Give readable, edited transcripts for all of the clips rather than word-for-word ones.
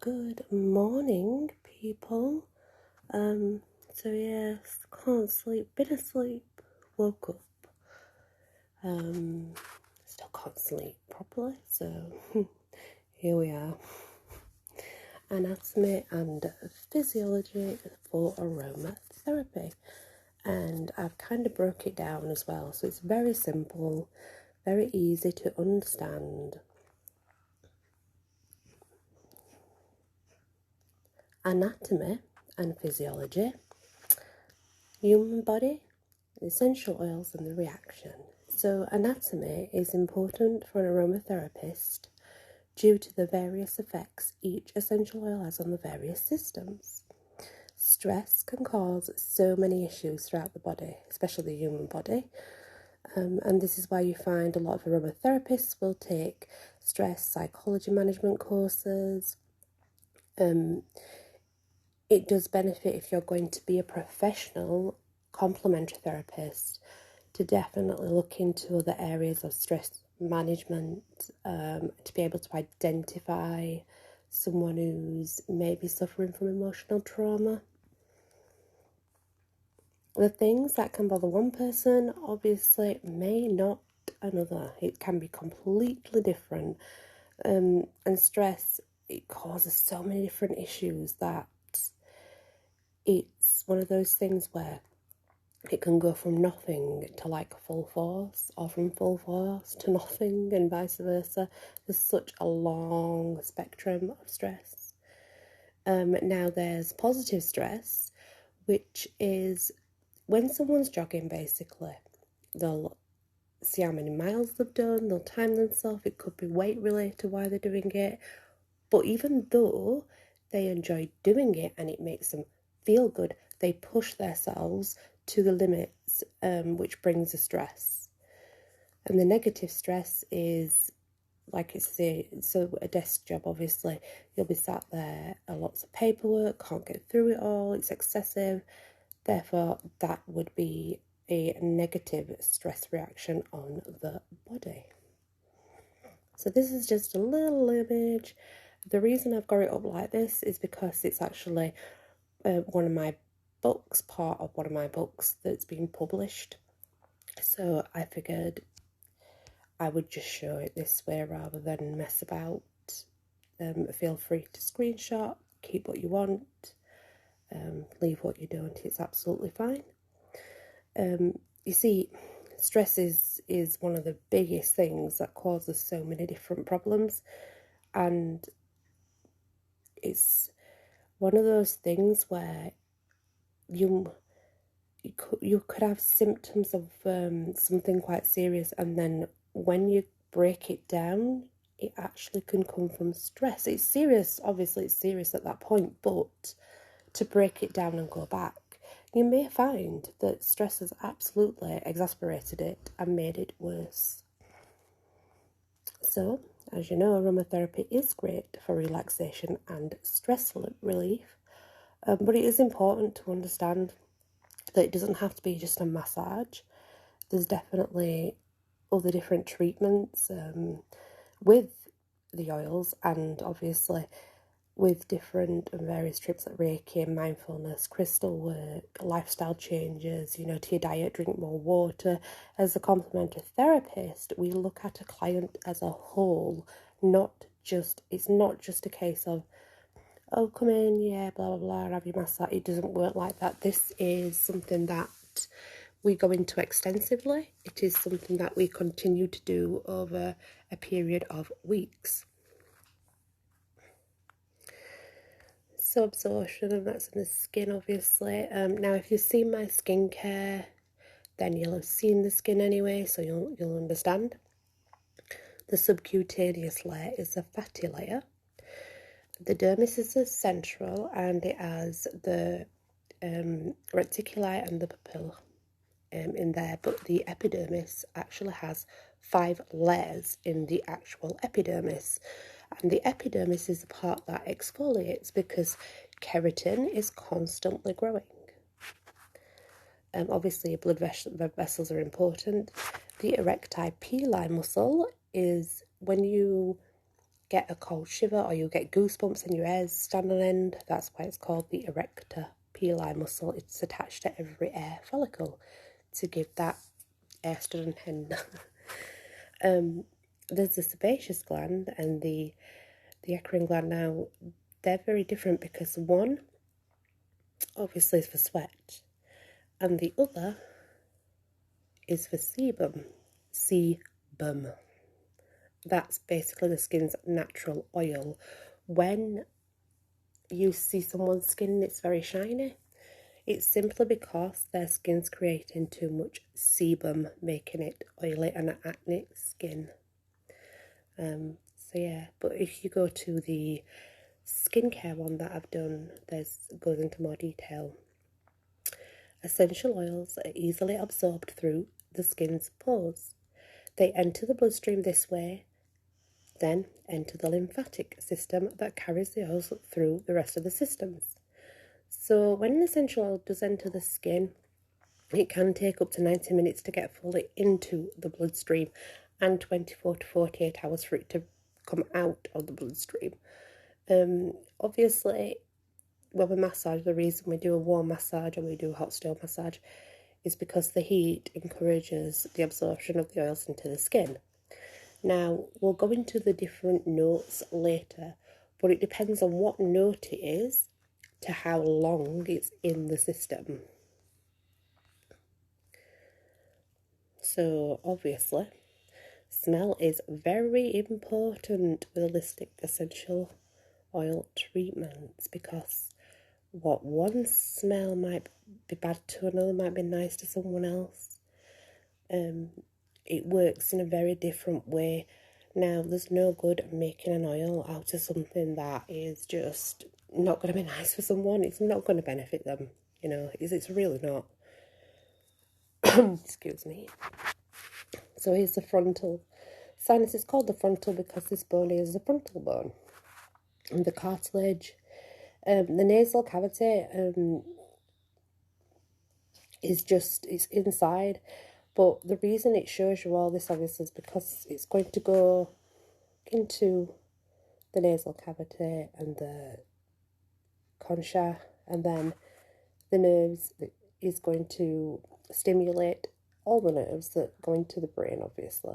Good morning, people. So yes, can't sleep, been asleep, woke up. Still can't sleep properly, so here we are. Anatomy and physiology for aromatherapy. And I've kind of broke it down as well, so it's very simple, very easy to understand. Anatomy and physiology, human body, essential oils and the reaction. So anatomy is important for an aromatherapist due to the various effects each essential oil has on the various systems. Stress can cause so many issues throughout the body, especially the human body. And this is why you find a lot of aromatherapists will take stress psychology management courses. It does benefit if you're going to be a professional complementary therapist to definitely look into other areas of stress management, to be able to identify someone who's maybe suffering from emotional trauma. The things that can bother one person obviously may not another. It can be completely different. And stress, it causes so many different issues that it's one of those things where it can go from nothing to like full force, or from full force to nothing, and vice versa. There's such a long spectrum of stress. Now there's positive stress, which is when someone's jogging, basically. They'll see how many miles they've done, they'll time themselves, it could be weight related why they're doing it. But even though they enjoy doing it and it makes them feel good, they push themselves to the limits, which brings the stress. And the negative stress is, like it's a desk job, obviously. You'll be sat there, lots of paperwork, can't get through it all, it's excessive. Therefore, that would be a negative stress reaction on the body. So this is just a little image. The reason I've got it up like this is because it's actually one of my books, part of one of my books that's been published. So I figured I would just show it this way rather than mess about. Feel free to screenshot, keep what you want, leave what you don't, it's absolutely fine. You see, stress is one of the biggest things that causes so many different problems, and it's one of those things where you could have symptoms of something quite serious, and then when you break it down, it actually can come from stress. It's serious, obviously it's serious at that point, but to break it down and go back, you may find that stress has absolutely exacerbated it and made it worse. So, as you know, aromatherapy is great for relaxation and stress relief, but it is important to understand that it doesn't have to be just a massage. There's definitely other different treatments with the oils, and obviously with different and various trips like Reiki, mindfulness, crystal work, lifestyle changes, to your diet, drink more water. As a complementary therapist, we look at a client as a whole, it's not just a case of, oh, come in, yeah, blah, blah, blah, have your massage. It doesn't work like that. This is something that we go into extensively. It is something that we continue to do over a period of weeks. So absorption, and that's in the skin, obviously. Now, if you've seen my skincare, then you'll have seen the skin anyway, so you'll understand. The subcutaneous layer is a fatty layer. The dermis is the central, and it has the reticuli and the papilla in there, but the epidermis actually has 5 layers in the actual epidermis. And the epidermis is the part that exfoliates because keratin is constantly growing. Obviously, your blood vessels are important. The erecti pili muscle is when you get a cold shiver or you'll get goosebumps and your hairs stand on end. That's why it's called the erector pili muscle. It's attached to every hair follicle to give that hair stood on end. There's the sebaceous gland and the eccrine gland. Now, they're very different because one, obviously, is for sweat, and the other is for sebum. Sebum. That's basically the skin's natural oil. When you see someone's skin and it's very shiny, it's simply because their skin's creating too much sebum, making it oily and acne skin. So yeah, but if you go to the skincare one that I've done, goes into more detail. Essential oils are easily absorbed through the skin's pores. They enter the bloodstream this way, then enter the lymphatic system that carries the oils through the rest of the systems. So when an essential oil does enter the skin, it can take up to 90 minutes to get fully into the bloodstream and 24 to 48 hours for it to come out of the bloodstream. Obviously, when we massage, the reason we do a warm massage and we do a hot stone massage is because the heat encourages the absorption of the oils into the skin. Now, we'll go into the different notes later, but it depends on what note it is to how long it's in the system. So, obviously, smell is very important with holistic essential oil treatments, because what one smell might be bad to another might be nice to someone else. It works in a very different way. Now, there's no good making an oil out of something that is just not going to be nice for someone. It's not going to benefit them, it's really not. Excuse me. So here's the frontal sinus. It's called the frontal because this bone is the frontal bone. And the cartilage, the nasal cavity it's inside. But the reason it shows you all this, obviously, is because it's going to go into the nasal cavity and the concha, and then the nerves is going to stimulate all the nerves that go into the brain, obviously.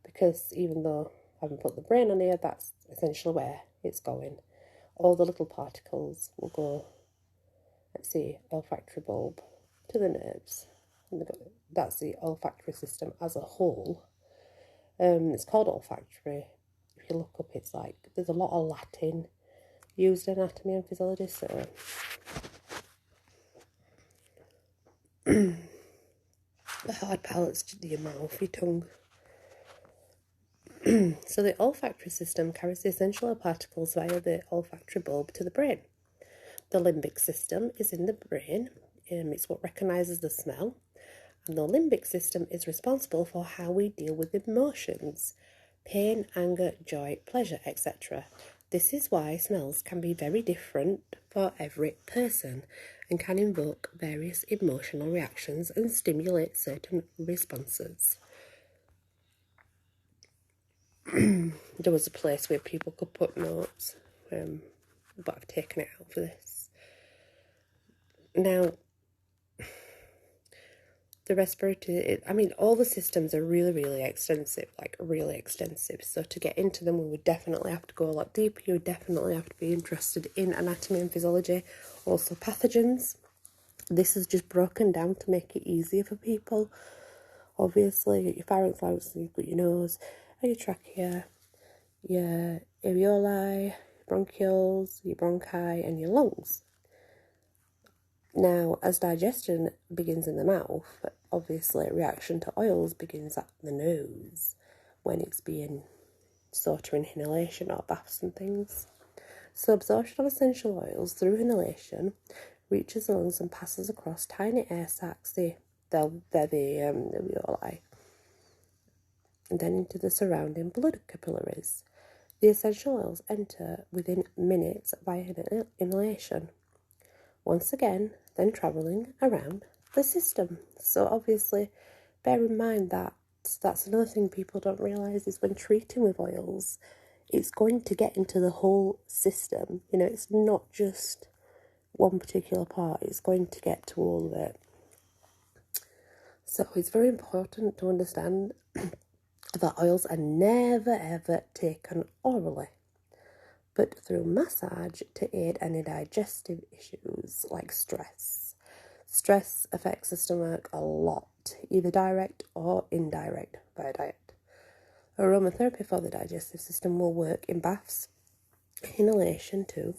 Because even though I haven't put the brain on here, that's essentially where it's going. All the little particles will go, let's see, olfactory bulb to the nerves. That's the olfactory system as a whole. It's called olfactory. If you look up, it's like there's a lot of Latin used in anatomy and physiology. So the hard palate's your mouth, your tongue. So the olfactory system carries the essential oil particles via the olfactory bulb to the brain. The limbic system is in the brain. It's what recognises the smell. And the limbic system is responsible for how we deal with emotions, pain, anger, joy, pleasure, etc. This is why smells can be very different for every person and can invoke various emotional reactions and stimulate certain responses. There was a place where people could put notes, but I've taken it out for this. Now, the respiratory, all the systems are really, really extensive, So to get into them, we would definitely have to go a lot deeper. You would definitely have to be interested in anatomy and physiology, also pathogens. This is just broken down to make it easier for people. Obviously, your pharynx, you've got your nose, and your trachea, your areoli, bronchioles, your bronchi, and your lungs. Now, as digestion begins in the mouth, obviously a reaction to oils begins at the nose when it's being sought for inhalation or baths and things. So absorption of essential oils through inhalation reaches the lungs and passes across tiny air sacs, they're the alveoli, and then into the surrounding blood capillaries. The essential oils enter within minutes via inhalation. Once again, then travelling around the system. So obviously, bear in mind that that's another thing people don't realise is when treating with oils, it's going to get into the whole system. You know, it's not just one particular part, it's going to get to all of it. So it's very important to understand that oils are never ever taken orally, but through massage to aid any digestive issues like stress. Stress affects the stomach a lot, either direct or indirect via diet. Aromatherapy for the digestive system will work in baths, inhalation too,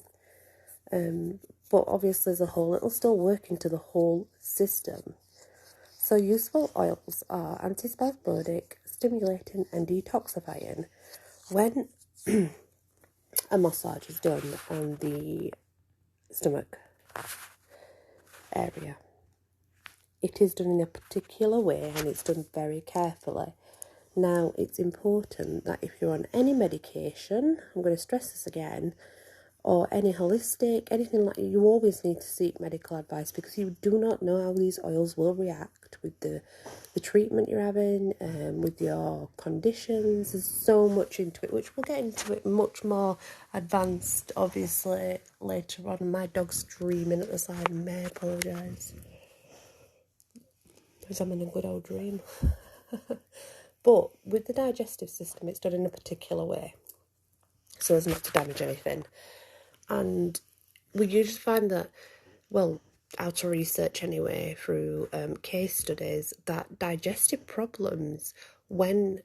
but obviously as a whole it'll still work into the whole system. So useful oils are antispasmodic, stimulating and detoxifying. When a massage is done on the stomach area, it is done in a particular way and it's done very carefully. Now, it's important that if you're on any medication, I'm going to stress this again, or any holistic, anything like that, you always need to seek medical advice, because you do not know how these oils will react with the treatment you're having, with your conditions. There's so much into it, which we'll get into it much more advanced, obviously, later on. My dog's dreaming at the side, may I apologise, because I'm in a good old dream. But with the digestive system, it's done in a particular way, so as not to damage anything. And we usually find that, well, out of research anyway, through case studies, that digestive problems, when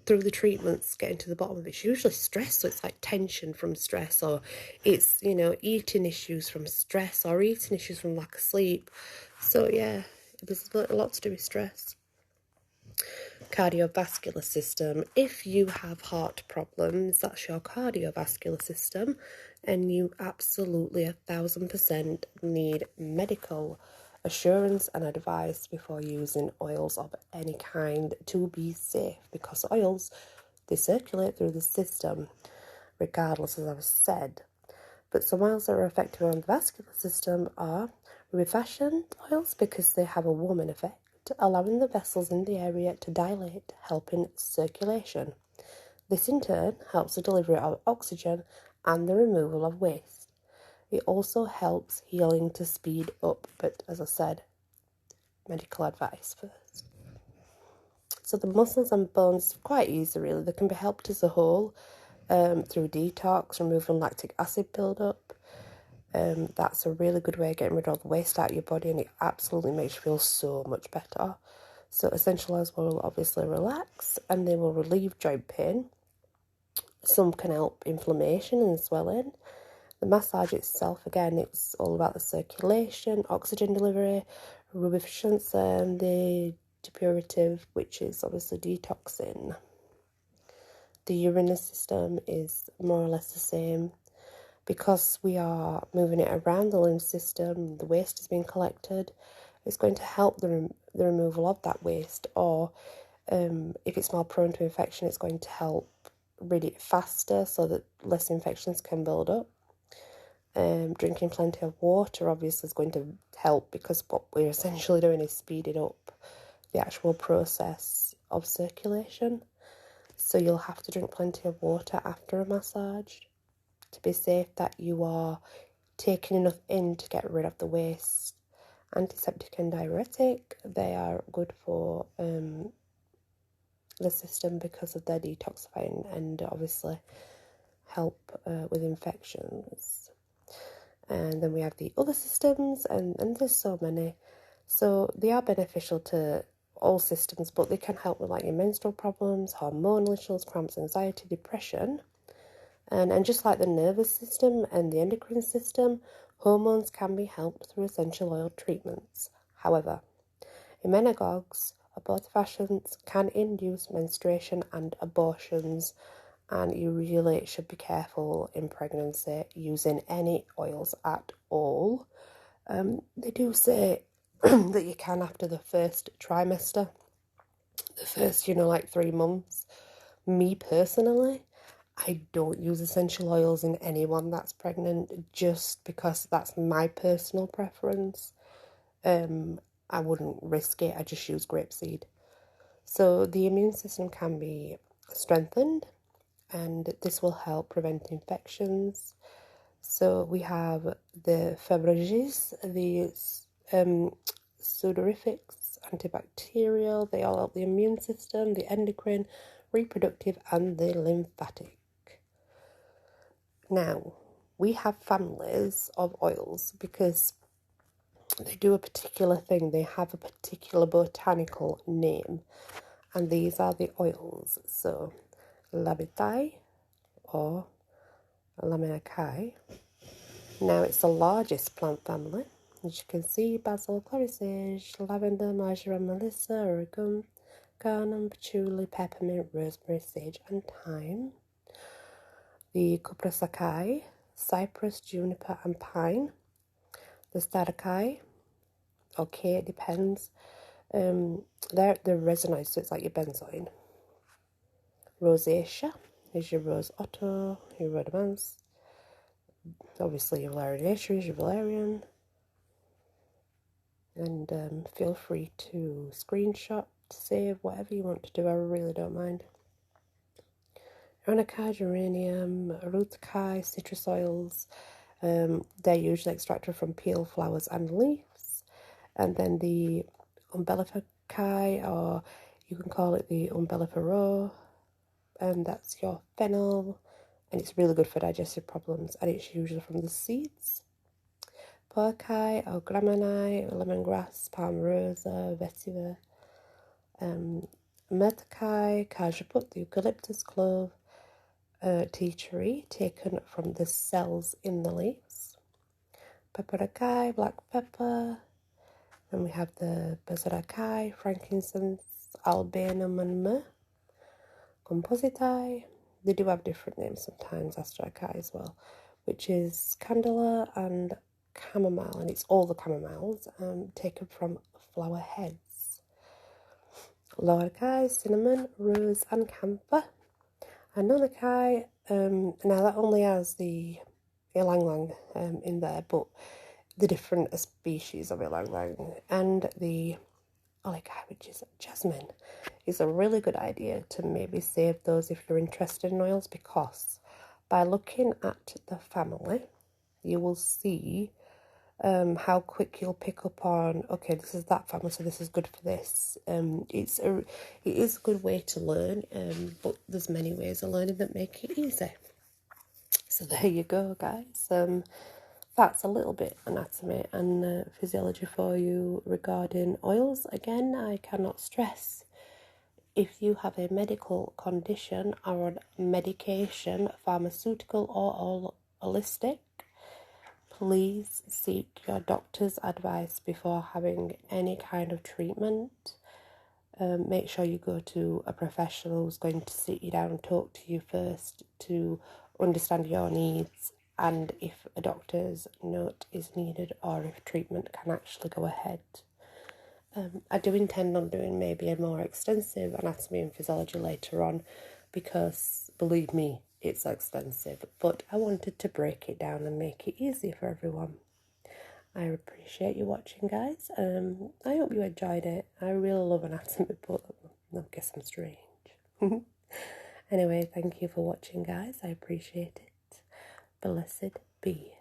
through the treatments getting to the bottom of it, it's usually stress. So it's like tension from stress, or it's, you know, eating issues from stress, or eating issues from lack of sleep. So yeah, there's a lot to do with stress. Cardiovascular system. If you have heart problems, that's your cardiovascular system, and you absolutely 1,000% need medical assurance and advice before using oils of any kind to be safe, because oils, they circulate through the system regardless, as I've said. But some oils that are effective on the vascular system are refashioned oils, because they have a warming effect, allowing the vessels in the area to dilate, helping circulation. This in turn helps the delivery of oxygen and the removal of waste. It also helps healing to speed up, but as I said, medical advice first. So the muscles and bones, quite easy really. They can be helped as a whole through detox, removing lactic acid buildup. That's a really good way of getting rid of the waste out of your body, and it absolutely makes you feel so much better. So essential oils will obviously relax, and they will relieve joint pain. Some can help inflammation and swelling. The massage itself, again, it's all about the circulation, oxygen delivery, rubefacient, and the depurative, which is obviously detoxing. The urinary system is more or less the same. Because we are moving it around the lymph system, the waste is being collected, it's going to help the removal of that waste, or if it's more prone to infection, it's going to help rid it faster so that less infections can build up. Drinking plenty of water obviously is going to help, because what we're essentially doing is speeding up the actual process of circulation. So you'll have to drink plenty of water after a massage to be safe that you are taking enough in to get rid of the waste. Antiseptic and diuretic, they are good for the system because of their detoxifying and obviously help with infections. And then we have the other systems, and there's so many. So they are beneficial to all systems, but they can help with like your menstrual problems, hormonal issues, cramps, anxiety, depression. And just like the nervous system and the endocrine system, hormones can be helped through essential oil treatments. However, emmenagogues, abortifacients, can induce menstruation and abortions, and you really should be careful in pregnancy using any oils at all. They do say that you can after the first trimester, the first, like 3 months. Me personally, I don't use essential oils in anyone that's pregnant, just because that's my personal preference. I wouldn't risk it. I just use grapeseed. So the immune system can be strengthened, and this will help prevent infections. So we have the Febreges, the sudorifics, antibacterial, they all help the immune system, the endocrine, reproductive, and the lymphatic. Now, we have families of oils because they do a particular thing, they have a particular botanical name, and these are the oils. So, Labitae or Laminaceae. Now, it's the largest plant family. As you can see, basil, clary sage, lavender, marjoram, melissa, oregum, garnum, patchouli, peppermint, rosemary, sage, and thyme. The Cupressaceae, cypress, juniper, and pine. The Staudicae, okay, it depends. They're resinoids, so it's like your benzoin. Rosacea is your rose otto, your rhodamans. Obviously, your Valerianaceae is your valerian. And feel free to screenshot, save, whatever you want to do. I really don't mind. Onycha, geranium, Aruticae, citrus oils. They're usually extracted from peel, flowers, and leaves. And then the Umbellificae, or you can call it the Umbellifera, and that's your fennel, and it's really good for digestive problems, and it's usually from the seeds. Poaceae or Gramineae, lemongrass, palmarosa, vetiver. Myrtaceae, cajeput, the eucalyptus, clove, tea tree taken from the cells in the leaves. Pepperocae, black pepper. Then we have the Basilicae, frankincense, albanum, and myrrh. Compositae, they do have different names sometimes, Astracae as well, which is candela and chamomile, and it's all the chamomiles taken from flower heads. Lauricae, cinnamon, rose, and camphor. And Nonicae, now that only has the ylang ylang in there, but the different species of ylang ylang, and the Olicae, which is jasmine, is a really good idea to maybe save those if you're interested in oils, because by looking at the family, you will see how quick you'll pick up on, okay, this is that family, so this is good for this. It is a good way to learn, but there's many ways of learning that make it easy. So there you go, guys. That's a little bit anatomy and physiology for you regarding oils. Again, I cannot stress, if you have a medical condition or a medication, pharmaceutical or holistic, please seek your doctor's advice before having any kind of treatment. Make sure you go to a professional who's going to sit you down and talk to you first to understand your needs, and if a doctor's note is needed or if treatment can actually go ahead. I do intend on doing maybe a more extensive anatomy and physiology later on, because believe me, it's extensive, but I wanted to break it down and make it easy for everyone. I appreciate you watching, guys. I hope you enjoyed it. I really love anatomy, but I guess I'm strange. Anyway, thank you for watching, guys. I appreciate it. Blessed be.